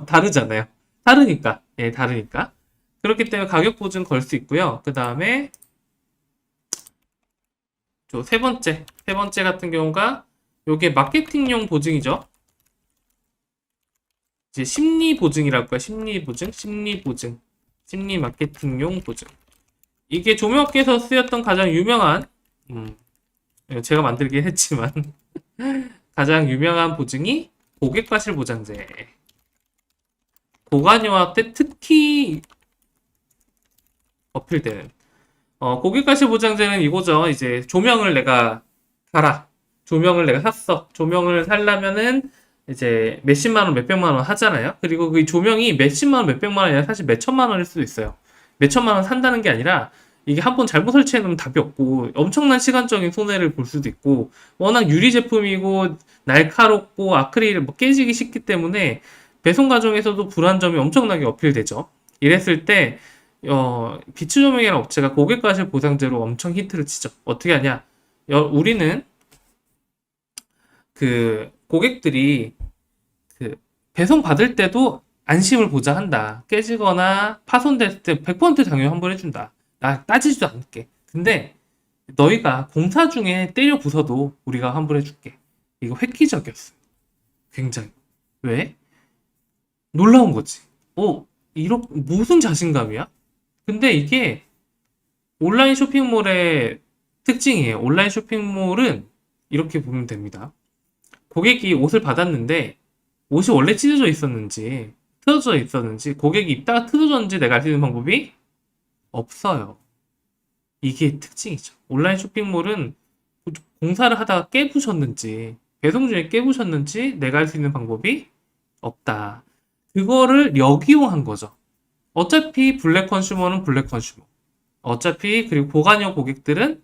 다르잖아요. 다르니까. 예, 다르니까. 그렇기 때문에 가격 보증 걸 수 있고요. 그 다음에 세 번째 같은 경우가 요게 마케팅용 보증이죠. 이제 심리 보증이라고 해요. 심리 보증, 심리 마케팅용 보증. 이게 조명업계에서 쓰였던 가장 유명한 제가 만들긴 했지만 가장 유명한 보증이 고객과실 보장제. 고관여화 때 특히 어필되는 고객과실 보장제는 이거죠. 이제 조명을 내가 사라. 조명을 내가 샀어. 조명을 살려면은 이제 몇십만 원, 몇백만 원 하잖아요. 그리고 그 조명이 몇십만 원, 몇백만 원이 아니라 사실 몇천만 원일 수도 있어요. 몇천만 원 산다는 게 아니라 이게 한 번 잘못 설치해 놓으면 답이 없고 엄청난 시간적인 손해를 볼 수도 있고 워낙 유리 제품이고 날카롭고 아크릴 뭐 깨지기 쉽기 때문에 배송 과정에서도 불안점이 엄청나게 어필되죠. 이랬을 때 비추 조명이라는 업체가 고객과실 보상제로 엄청 히트를 치죠. 어떻게 하냐? 우리는 그 고객들이 그 배송 받을 때도 안심을 보장한다. 깨지거나 파손됐을 때 100% 당연히 환불해준다. 나 따지지도 않을게. 근데 너희가 공사 중에 때려 부숴도 우리가 환불해줄게. 이거 획기적이었어. 굉장히. 왜? 놀라운 거지. 무슨 자신감이야? 근데 이게 온라인 쇼핑몰의 특징이에요. 온라인 쇼핑몰은 이렇게 보면 됩니다. 고객이 옷을 받았는데 옷이 원래 찢어져 있었는지 틀어져 있었는지 고객이 입다가 틀어졌는지 내가 알 수 있는 방법이 없어요. 이게 특징이죠. 온라인 쇼핑몰은 공사를 하다가 깨부셨는지 배송 중에 깨부셨는지 내가 알 수 있는 방법이 없다. 그거를 역이용한 거죠. 어차피 블랙 컨슈머는 블랙 컨슈머. 어차피 그리고 보관용 고객들은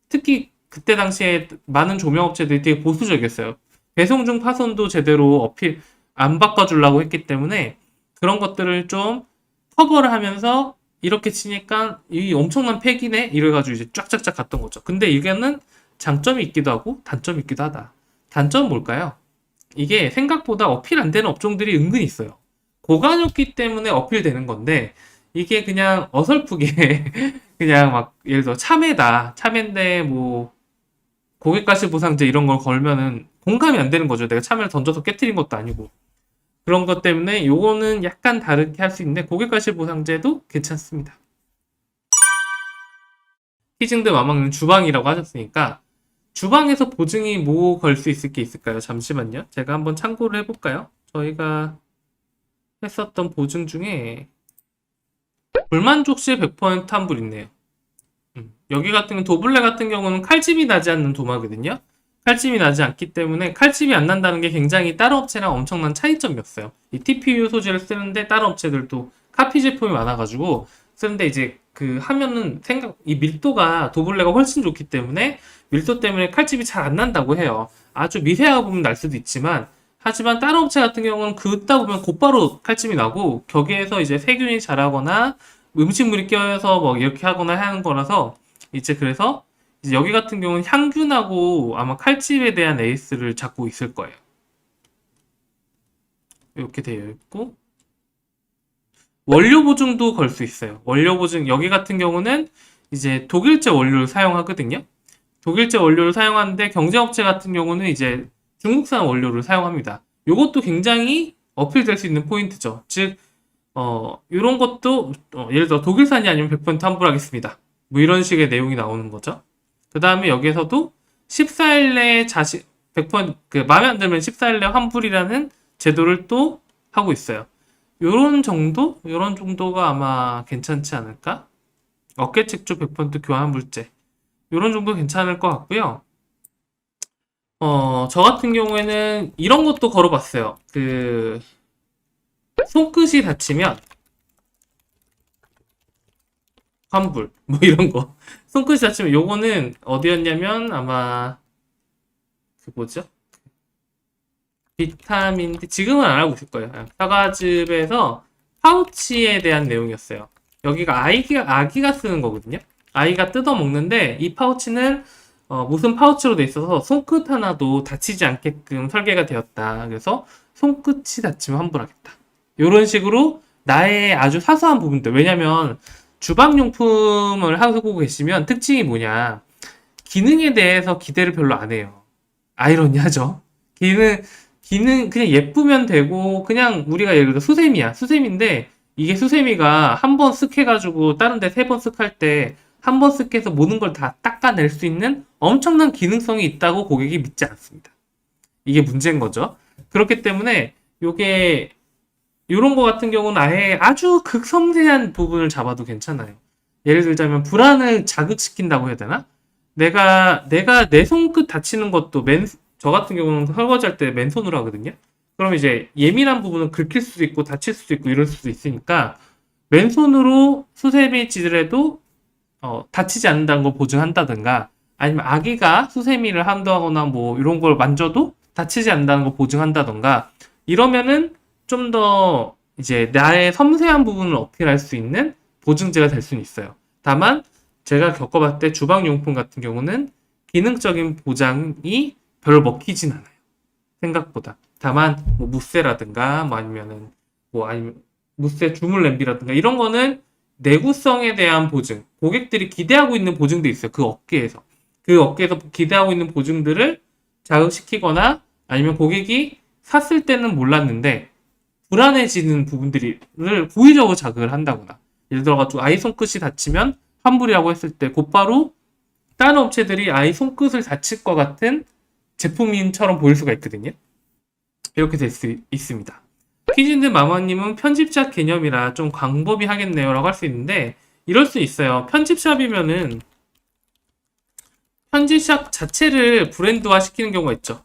특히 그때 당시에 많은 조명업체들이 되게 보수적이었어요. 배송 중 파손도 제대로 어필 안 바꿔주려고 했기 때문에 그런 것들을 좀 커버를 하면서 이렇게 치니까 이 엄청난 팩이네 이래가지고 이제 쫙쫙쫙 갔던 거죠. 근데 이게는 장점이 있기도 하고 단점이 있기도 하다. 단점은 뭘까요? 이게 생각보다 어필 안 되는 업종들이 은근히 있어요. 고관이었기 때문에 어필되는 건데 이게 그냥 어설프게 그냥 막 예를 들어 참외인데 뭐 고객과실 보상제 이런 걸 걸면은 공감이 안 되는 거죠. 내가 참외를 던져서 깨트린 것도 아니고 그런 것 때문에 요거는 약간 다르게 할 수 있는데 고객과실 보상제도 괜찮습니다. 티징드 마망은 주방이라고 하셨으니까 주방에서 보증이 뭐 걸 수 있을 게 있을까요? 잠시만요. 제가 한번 참고를 해볼까요? 저희가 했었던 보증 중에 불만족 시 100% 환불 있네요. 여기 같은 경우 도블레 같은 경우는 칼집이 나지 않는 도마거든요. 칼집이 나지 않기 때문에 칼집이 안 난다는 게 굉장히 다른 업체랑 엄청난 차이점이었어요. 이 TPU 소재를 쓰는데 다른 업체들도 카피 제품이 많아가지고 쓰는데 이제 그 하면은 이 밀도가 도블레가 훨씬 좋기 때문에 밀도 때문에 칼집이 잘 안 난다고 해요. 아주 미세하게 보면 날 수도 있지만 하지만 다른 업체 같은 경우는 긋다 보면 곧바로 칼집이 나고 격에서 이제 세균이 자라거나 음식물이 껴서 뭐 이렇게 하거나 하는 거라서 이제 그래서 이제 여기 같은 경우는 향균하고 아마 칼집에 대한 에이스를 잡고 있을 거예요. 이렇게 되어 있고 원료 보증도 걸 수 있어요. 원료 보증 여기 같은 경우는 이제 독일제 원료를 사용하거든요. 독일제 원료를 사용하는데 경쟁업체 같은 경우는 이제 중국산 원료를 사용합니다. 이것도 굉장히 어필될 수 있는 포인트죠. 즉, 이런 것도 예를 들어 독일산이 아니면 100% 환불하겠습니다. 뭐 이런 식의 내용이 나오는 거죠. 그 다음에 여기에서도 14일 내에 100%, 마음에 안 들면 14일 내 환불이라는 제도를 또 하고 있어요. 요런 정도가 아마 괜찮지 않을까? 업계 책조 100% 교환 환불제. 요런 정도 괜찮을 것 같고요. 저 같은 경우에는 이런 것도 걸어봤어요. 손끝이 다치면 환불. 뭐 이런 거. 손끝이 다치면 요거는 어디였냐면 아마 뭐죠? 비타민 D 지금은 안 하고 있을 거예요. 사과즙에서 파우치에 대한 내용이었어요. 여기가 아기가 쓰는 거거든요. 아이가 뜯어 먹는데 이 파우치는 무슨 파우치로 돼 있어서 손끝 하나도 다치지 않게끔 설계가 되었다. 그래서 손끝이 다치면 환불하겠다. 이런 식으로 나의 아주 사소한 부분들. 왜냐면 주방용품을 하고 계시면 특징이 뭐냐? 기능에 대해서 기대를 별로 안 해요. 아이러니하죠. 그냥 예쁘면 되고, 그냥 우리가 예를 들어 수세미야. 수세미인데, 이게 수세미가 한 번 쓱 해가지고, 다른 데 세 번 쓱 할 때, 한 번 쓱 해서 모든 걸 다 닦아낼 수 있는 엄청난 기능성이 있다고 고객이 믿지 않습니다. 이게 문제인 거죠. 그렇기 때문에, 요게, 요런 거 같은 경우는 아예 아주 극섬세한 부분을 잡아도 괜찮아요. 예를 들자면, 불안을 자극시킨다고 해야 되나? 내가 내 손끝 다치는 것도 저 같은 경우는 설거지할 때 맨손으로 하거든요. 그럼 이제 예민한 부분은 긁힐 수도 있고 다칠 수도 있고 이럴 수도 있으니까 맨손으로 수세미 찌르래도 다치지 않는다는 걸 보증한다든가 아니면 아기가 수세미를 한다거나 뭐 이런 걸 만져도 다치지 않는다는 걸 보증한다든가 이러면은 좀 더 이제 나의 섬세한 부분을 어필할 수 있는 보증제가 될 수는 있어요. 다만 제가 겪어봤을 때 주방용품 같은 경우는 기능적인 보장이 별로 먹히진 않아요. 생각보다. 다만 뭐 무쇠라든가 아니면 무쇠 주물 냄비라든가 이런 거는 내구성에 대한 보증, 고객들이 기대하고 있는 보증도 있어요. 그 업계에서 기대하고 있는 보증들을 자극시키거나 아니면 고객이 샀을 때는 몰랐는데 불안해지는 부분들을 고의적으로 자극을 한다거나 예를 들어가지고 아이 손끝이 다치면 환불이라고 했을 때 곧바로 다른 업체들이 아이 손끝을 다칠 것 같은 제품인처럼 보일 수가 있거든요. 이렇게 될 수 있습니다. 키즈인드 마마님은 편집샵 개념이라 좀 광범위 하겠네요 라고 할 수 있는데 이럴 수 있어요. 편집샵이면은 편집샵 자체를 브랜드화 시키는 경우가 있죠.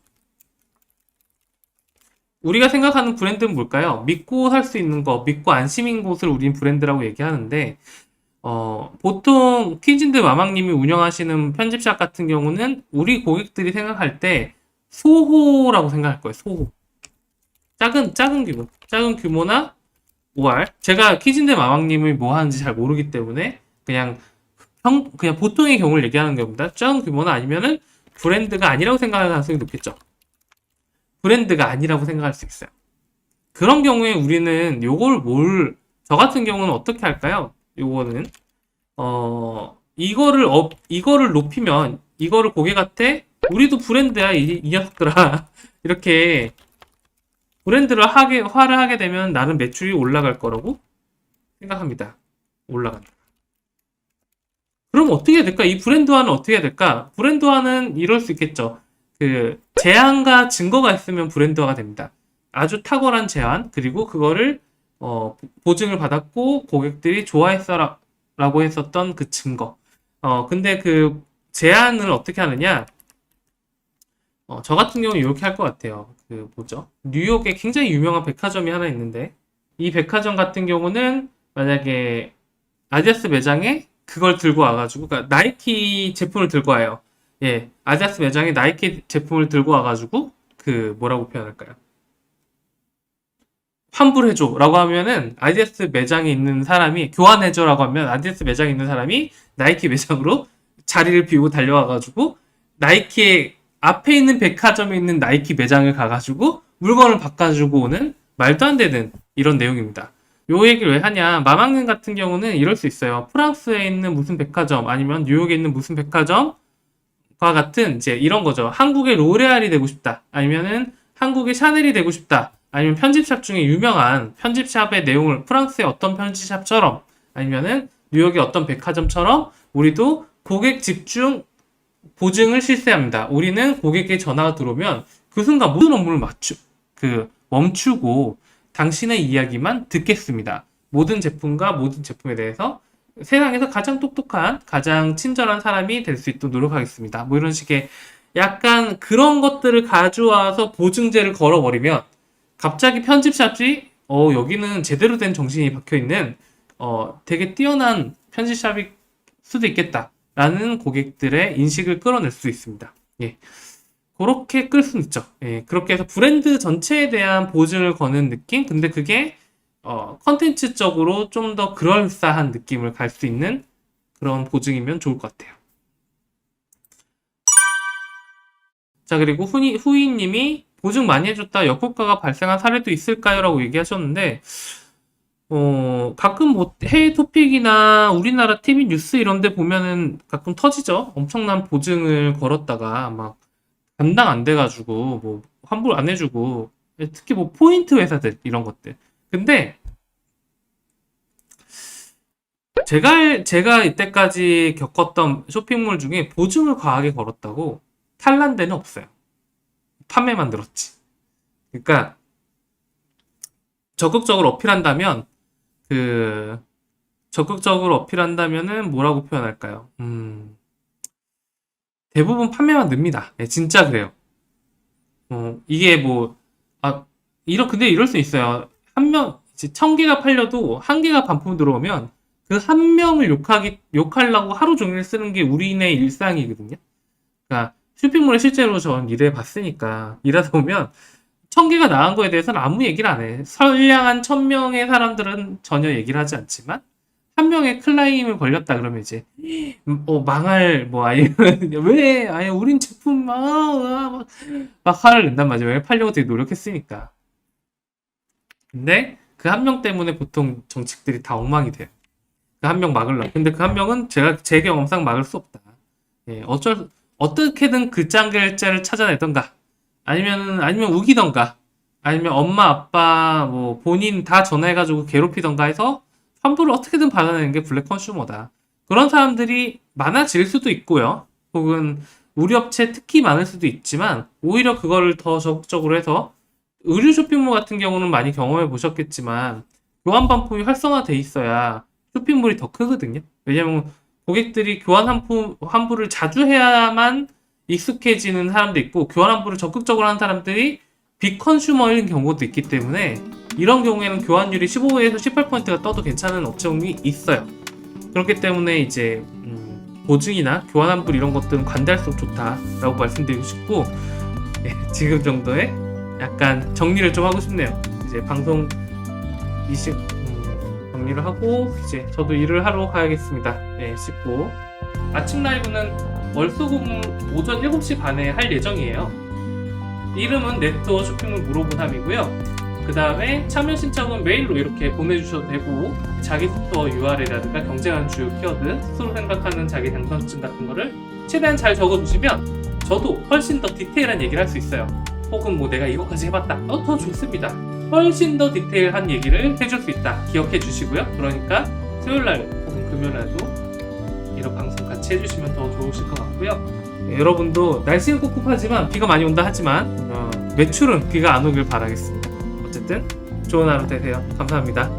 우리가 생각하는 브랜드는 뭘까요? 믿고 살 수 있는 거, 믿고 안심인 곳을 우린 브랜드라고 얘기하는데 보통 키즈인드 마망님이 운영하시는 편집샵 같은 경우는 우리 고객들이 생각할 때 소호라고 생각할 거예요. 소호. 작은 규모나 OR. 제가 키즈인드 마망님이 뭐 하는지 잘 모르기 때문에 그냥 보통의 경우를 얘기하는 겁니다. 작은 규모나 아니면은 브랜드가 아니라고 생각할 가능성이 높겠죠. 브랜드가 아니라고 생각할 수 있어요. 그런 경우에 우리는 저 같은 경우는 어떻게 할까요? 요거는 이거를 높이면 이거를 고객한테 우리도 브랜드야 이 녀석들아 이렇게 브랜드를 화를 하게 되면 나는 매출이 올라갈 거라고 생각합니다. 올라간다. 그럼 어떻게 해야 될까? 이 브랜드화는 어떻게 해야 될까? 브랜드화는 이럴 수 있겠죠. 제안과 증거가 있으면 브랜드화가 됩니다. 아주 탁월한 제안 그리고 그거를 보증을 받았고 고객들이 좋아했어라고 했었던 그 증거. 근데 그 제안을 어떻게 하느냐? 저 같은 경우는 이렇게 할 것 같아요. 뉴욕에 굉장히 유명한 백화점이 하나 있는데 이 백화점 같은 경우는 만약에 아디다스 매장에 그걸 들고 와가지고 그러니까 나이키 제품을 들고 와요. 예, 아디다스 매장에 나이키 제품을 들고 와가지고 뭐라고 표현할까요? 환불해줘 라고 하면은 아디다스 매장에 있는 사람이 교환해줘 라고 하면 아디다스 매장에 있는 사람이 나이키 매장으로 자리를 비우고 달려와가지고 나이키의 앞에 있는 백화점에 있는 나이키 매장을 가가지고 물건을 바꿔주고 오는 말도 안 되는 이런 내용입니다. 요 얘기를 왜 하냐? 마망님 같은 경우는 이럴 수 있어요. 프랑스에 있는 무슨 백화점 아니면 뉴욕에 있는 무슨 백화점과 같은 이제 이런 거죠. 한국의 로레알이 되고 싶다. 아니면은 한국의 샤넬이 되고 싶다. 아니면 편집샵 중에 유명한 편집샵의 내용을 프랑스의 어떤 편집샵처럼 아니면은 뉴욕의 어떤 백화점처럼 우리도 고객 집중 보증을 실시합니다. 우리는 고객에게 전화가 들어오면 그 순간 모든 업무를 멈추고 당신의 이야기만 듣겠습니다. 모든 제품과 모든 제품에 대해서 세상에서 가장 똑똑한, 가장 친절한 사람이 될 수 있도록 노력하겠습니다. 뭐 이런 식의 약간 그런 것들을 가져와서 보증제를 걸어버리면 갑자기 편집샵이 여기는 제대로 된 정신이 박혀있는 되게 뛰어난 편집샵일 수도 있겠다라는 고객들의 인식을 끌어낼 수 있습니다. 예. 그렇게 끌 수는 있죠. 예. 그렇게 해서 브랜드 전체에 대한 보증을 거는 느낌? 근데 그게 컨텐츠적으로 좀 더 그럴싸한 느낌을 갈 수 있는 그런 보증이면 좋을 것 같아요. 자, 그리고 후이님이 보증 많이 해줬다 역효과가 발생한 사례도 있을까요? 라고 얘기하셨는데, 가끔 뭐 해외 토픽이나 우리나라 TV 뉴스 이런 데 보면은 가끔 터지죠. 엄청난 보증을 걸었다가 막 감당 안 돼가지고 뭐 환불 안 해주고, 특히 뭐 포인트 회사들 이런 것들. 근데 제가 이때까지 겪었던 쇼핑몰 중에 보증을 과하게 걸었다고 탈난 데는 없어요. 판매만 늘었지. 그러니까 적극적으로 어필한다면은 뭐라고 표현할까요? 대부분 판매만 늡니다. 네, 진짜 그래요. 이게 뭐, 근데 이럴 수 있어요. 한 명, 1000개가 팔려도 1개가 반품 들어오면 그 한 명을 욕하려고 하루 종일 쓰는 게 우리네 일상이거든요. 그러니까 쇼핑몰에 실제로 전 일해 봤으니까 일하다 보면 1000개가 나간 거에 대해서는 아무 얘기를 안 해. 선량한 1000명의 사람들은 전혀 얘기를 하지 않지만 한 명의 클라임을 걸렸다 그러면 이제 망할 뭐 아니면 왜 아니 우린 제품 막 화를 낸단 말이죠. 왜 팔려고 되게 노력했으니까. 근데 그 한 명 때문에 보통 정책들이 다 엉망이 돼요. 그 한 명 막으려고. 근데 그 한 명은 제 경험상 막을 수 없다. 예, 어떻게든 그 짱결자를 찾아내던가, 아니면 우기던가, 아니면 엄마, 아빠, 뭐, 본인 다 전화해가지고 괴롭히던가 해서 환불을 어떻게든 받아내는 게 블랙 컨슈머다. 그런 사람들이 많아질 수도 있고요. 혹은 우리 업체 특히 많을 수도 있지만, 오히려 그거를 더 적극적으로 해서, 의류 쇼핑몰 같은 경우는 많이 경험해 보셨겠지만, 교환 반품이 활성화돼 있어야 쇼핑몰이 더 크거든요. 왜냐면 고객들이 교환 환불을 자주 해야만 익숙해지는 사람도 있고, 교환 환불을 적극적으로 하는 사람들이 빅컨슈머인 경우도 있기 때문에 이런 경우에는 교환율이 15에서 18%가 떠도 괜찮은 업종이 있어요. 그렇기 때문에 이제 보증이나 교환 환불 이런 것들은 관대할수록 좋다라고 말씀드리고 싶고, 지금 정도의 약간 정리를 좀 하고 싶네요. 이제 방송 정리를 하고 이제 저도 일을 하러 가야겠습니다. 씻고 아침 라이브는 월수금 오전 7시 반에 할 예정이에요. 이름은 네트워 쇼핑몰 물어보담이고요. 그 다음에 참여 신청은 메일로 이렇게 보내주셔도 되고, 자기 스토어 URL이라든가 경쟁하는 주요 키워드, 스스로 생각하는 자기 당선증 같은 거를 최대한 잘 적어주시면 저도 훨씬 더 디테일한 얘기를 할 수 있어요. 혹은 뭐 내가 이거까지 해봤다. 더 좋습니다. 훨씬 더 디테일한 얘기를 해줄 수 있다. 기억해 주시고요. 그러니까 수요일날 혹은 금요일날도 이런 방송 같이 해주시면 더 좋으실 것 같고요. 여러분도 날씨는 꿉꿉하지만 비가 많이 온다 하지만 매출은 비가 안 오길 바라겠습니다. 어쨌든 좋은 하루 되세요. 감사합니다.